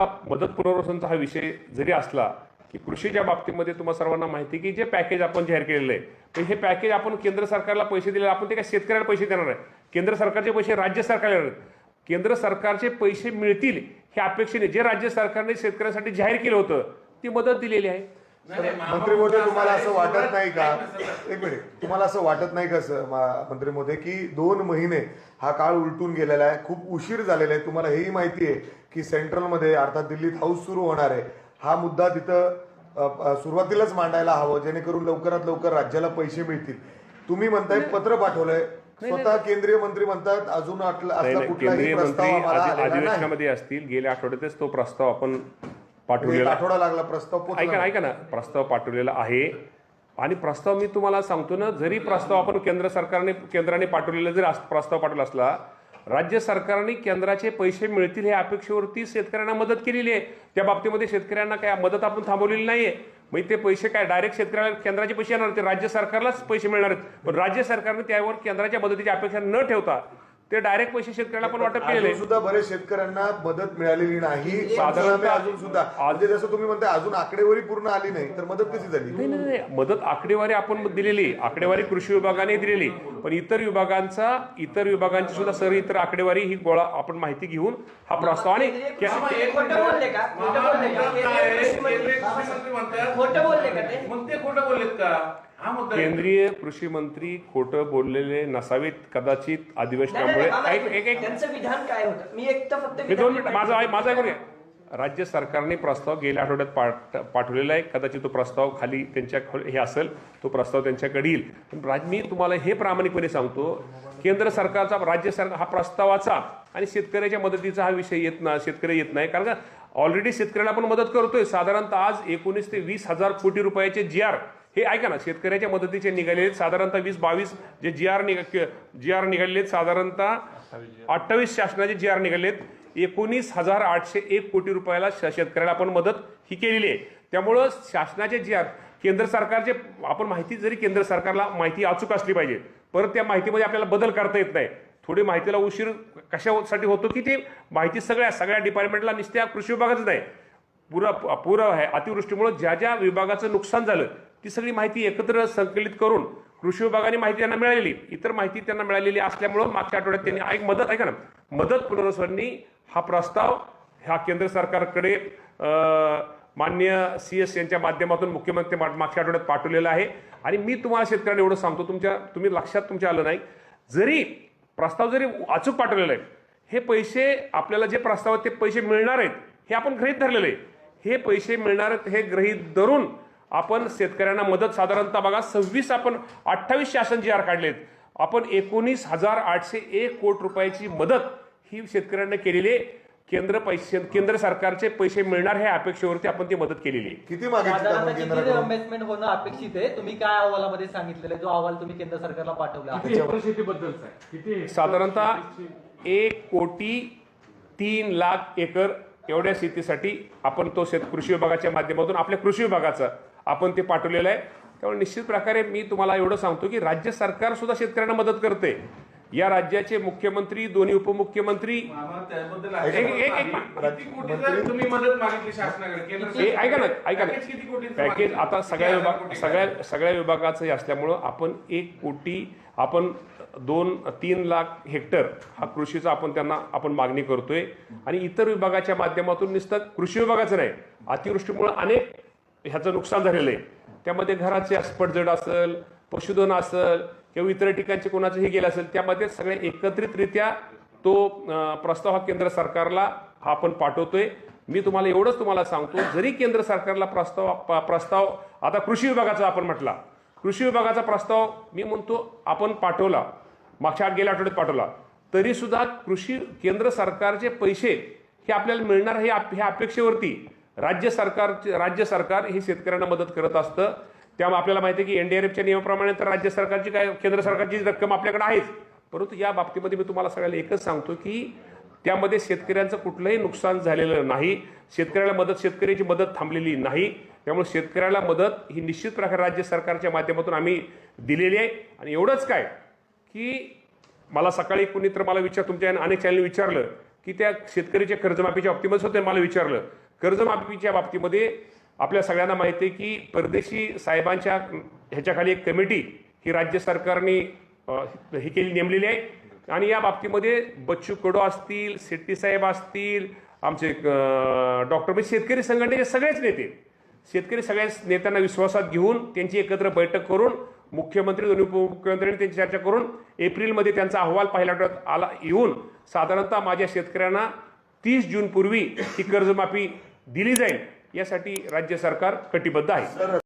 मदत पुनर्वसनचा हा विषय जरी असला की कृषीच्या बाबतीमध्ये तुम्हा सर्वांना माहिती की जे पॅकेज आपण जाहीर केलेलं आहे तर हे पॅकेज आपण केंद्र सरकारला पैसे दिले, आपण ते काय शेतकऱ्याला पैसे देणार आहे? केंद्र सरकारचे पैसे राज्य सरकारला देणार आहेत. केंद्र सरकारचे पैसे मिळतील हे अपेक्षेने जे राज्य सरकारने शेतकऱ्यांसाठी जाहीर केलं होतं ती मदत दिलेली आहे. मंत्री महोदय, तुम्हाला असं वाटत नाही का, एक मिनिट, तुम्हाला असं वाटत नाही का सर मंत्री महोदय की 2 महिने हा काळ उलटून गेलेला आहे, खूप उशीर झालेला आहे? तुम्हाला हेही माहिती आहे की सेंट्रलमध्ये अर्थात दिल्लीत हाऊस सुरू होणार आहे, हा मुद्दा तिथं सुरुवातीलाच मांडायला हवं जेणेकरून लवकरात लवकर राज्याला पैसे मिळतील. तुम्ही म्हणताय पत्र पाठवलंय, स्वतः केंद्रीय मंत्री म्हणतात अजून असला कुठलाही प्रस्ताव आम्हाला आलेला नाही. अधिवेशनामध्ये असतील, गेल्या आठवड्यातच तो प्रस्ताव आपण पाठवलेला, आठवडा लागला प्रस्ताव. ऐका ना, प्रस्ताव पाठवलेला आहे आणि प्रस्ताव मी तुम्हाला सांगतो ना, जरी प्रस्ताव आपण केंद्राने पाठवलेला जरी प्रस्ताव पाठवला असला, राज्य सरकारने केंद्राचे पैसे मिळतील हे अपेक्षेवरती शेतकऱ्यांना मदत केलेली आहे. त्या बाबतीमध्ये शेतकऱ्यांना काय मदत आपण थांबवलेली नाहीये. मग ते पैसे काय डायरेक्ट शेतकऱ्याला केंद्राचे पैसे येणार, ते राज्य सरकारलाच पैसे मिळणार आहेत. पण राज्य सरकारने त्यावर केंद्राच्या मदतीची अपेक्षा न ठेवता ते डायरेक्ट पैसे शेतकऱ्याला पण वाटप केलेले. सुद्धा बरेच शेतकऱ्यांना मदत मिळालेली नाही साधारणतः अजून सुद्धा. म्हणजे जसं तुम्ही म्हणताय अजून आकडेवारी पूर्ण आली नाही, तर मदत कशी झाली? नाही, मदत आकडेवारी आपण दिलेली, आकडेवारी कृषी विभागाने दिलेली, पण इतर विभागांची सुद्धा सर इतर आकडेवारी ही गोळा आपण माहिती घेऊन हा प्रस्ताव आणि केंद्रीय कृषी मंत्री खोटं बोललेले नसावेत कदाचित अधिवेशनामुळे. मी 2 मिनिट माझं ऐकून घ्या. राज्य सरकारने प्रस्ताव गेल्या आठवड्यात पाठवलेला आहे. कदाचित तो प्रस्ताव खाली त्यांच्या हे असेल, तो प्रस्ताव त्यांच्याकडे येईल. पण मी तुम्हाला हे प्रामाणिकपणे सांगतो, केंद्र सरकारचा राज्य सरकार हा प्रस्तावाचा आणि शेतकऱ्याच्या मदतीचा हा विषय शेतकरी येत नाही. कारण का ऑलरेडी शेतकऱ्याला आपण मदत करतोय. साधारणतः आज 19 ते 20,000 कोटी रुपयाचे GR हे ऐका ना शेतकऱ्याच्या मदतीचे निघालेले साधारणतः 20-22 जे GR निघालेले, साधारणतः 28 शासनाचे GR निघालेत. 19,801 कोटी रुपयाला शेतकऱ्याला आपण मदत ही केलेली आहे. त्यामुळं शासनाचे GR केंद्र सरकारचे आपण माहिती जरी केंद्र सरकारला माहिती अचूक असली पाहिजे, परत त्या माहितीमध्ये आपल्याला बदल करता येत नाही. थोडी माहितीला उशीर कशासाठी होतो की ते माहिती सगळ्या डिपार्टमेंटला नुसत्या कृषी विभागाचं नाही, पुरं आहे अतिवृष्टीमुळे ज्या विभागाचं नुकसान झालं ती सगळी माहिती एकत्र संकलित करून कृषी विभागाने माहिती त्यांना मिळालेली, इतर माहिती त्यांना मिळालेली असल्यामुळं मागच्या आठवड्यात त्यांनी मदत पुनर्वसननी हा प्रस्ताव ह्या केंद्र सरकारकडे माननीय CS यांच्या माध्यमातून मुख्यमंत्री मागच्या आठवड्यात पाठवलेला आहे. आणि मी तुम्हाला शेतकऱ्यांना एवढं सांगतो, तुम्ही लक्षात तुमच्या आलं नाही, जरी प्रस्ताव जरी अचूक पाठवलेला आहे, हे पैसे आपल्याला जे प्रस्ताव ते पैसे मिळणार आहेत हे आपण गृहीत धरलेलं आहे. हे पैसे मिळणार आहेत हे गृहीत धरून आपण शेतकऱ्यांना मदत साधारणतः बघा 28 शासन GR काढलेत. आपण 19,801 कोटी रुपयाची मदत ही शेतकऱ्यांना केलेली आहे. केंद्र सरकारचे पैसे मिळणार हे अपेक्षेवरती आपण ती मदत केलेली आहे. किती इन्व्हेस्टमेंट होणं अपेक्षित आहे? तुम्ही काय अहवालामध्ये सांगितलेलं आहे, जो अहवाल तुम्ही केंद्र सरकारला पाठवला? साधारणतः 1,03,00,000 एकर एवढ्या शेतीसाठी आपण तो कृषी विभागाच्या माध्यमातून आपल्या कृषी विभागाचं आपण ते पाठवलेलं आहे. त्यामुळे निश्चित प्रकारे मी तुम्हाला एवढं सांगतो की राज्य सरकार सुद्धा शेतकऱ्यांना मदत करते. या राज्याचे मुख्यमंत्री, दोन्ही उपमुख्यमंत्री ऐका ना पॅकेज आता सगळ्या विभागाचं असल्यामुळं आपण 1 कोटी आपण 2-3 लाख हेक्टर हा कृषीचा आपण मागणी करतोय. आणि इतर विभागाच्या माध्यमातून नुसतं कृषी विभागाचं नाही, अतिवृष्टीमुळे अनेक ह्याचं नुकसान झालेलं आहे. त्यामध्ये घराचे पडझड असेल, पशुधन असेल किंवा इतर ठिकाणचे कोणाचं हे गेलं असेल, त्यामध्ये सगळे एकत्रितरित्या तो प्रस्ताव हा केंद्र सरकारला हा आपण पाठवतोय. मी तुम्हाला एवढंच सांगतो, जरी केंद्र सरकारला प्रस्ताव आता कृषी विभागाचा आपण म्हटला, कृषी विभागाचा प्रस्ताव मी म्हणतो आपण पाठवला, गेल्या आठवड्यात पाठवला, तरी सुद्धा केंद्र सरकारचे पैसे हे आपल्याला मिळणार हे अपेक्षेवरती राज्य सरकार हे शेतकऱ्यांना मदत करत असतं. त्यामुळे आपल्याला माहिती आहे की NDRFच्या नियमाप्रमाणे तर राज्य सरकारची केंद्र सरकारची रक्कम आपल्याकडे आहेच, परंतु या बाबतीमध्ये मी तुम्हाला सगळ्यांना एकच सांगतो की त्यामध्ये शेतकऱ्यांचं कुठलंही नुकसान झालेलं नाही, शेतकऱ्याची मदत थांबलेली नाही. त्यामुळे शेतकऱ्याला मदत ही निश्चित प्रकारे राज्य सरकारच्या माध्यमातून आम्ही दिलेली आहे. आणि एवढंच काय की मला सकाळी कुणी तर मला तुमच्या अनेक चॅनल विचारलं की त्या शेतकरीच्या कर्जमाफीच्या बाबतीमध्ये सुद्धा मला विचारलं. कर्जमाफीच्या बाबतीमध्ये आपल्या सगळ्यांना माहिती आहे की परदेशी साहेबांच्या ह्याच्याखाली एक कमिटी ही राज्य सरकारने ही केली नेमलेली आहे. आणि या बाबतीमध्ये बच्चू कडू असतील, शेट्टी साहेब असतील, आमचे डॉक्टर म्हणजे शेतकरी संघटनेचे सगळेच नेते, शेतकरी सगळ्या नेत्यांना विश्वासात घेऊन त्यांची एकत्र बैठक करून मुख्यमंत्री दोन्ही उपमुख्यमंत्र्यांनी त्यांची चर्चा करून एप्रिलमध्ये त्यांचा अहवाल पहिल्या आठवड्यात आला येऊन साधारणतः माझ्या शेतकऱ्यांना 30 जूनपूर्वी ही कर्जमाफी दिली जाईल यासाठी राज्य सरकार कटिबद्ध आहे. सर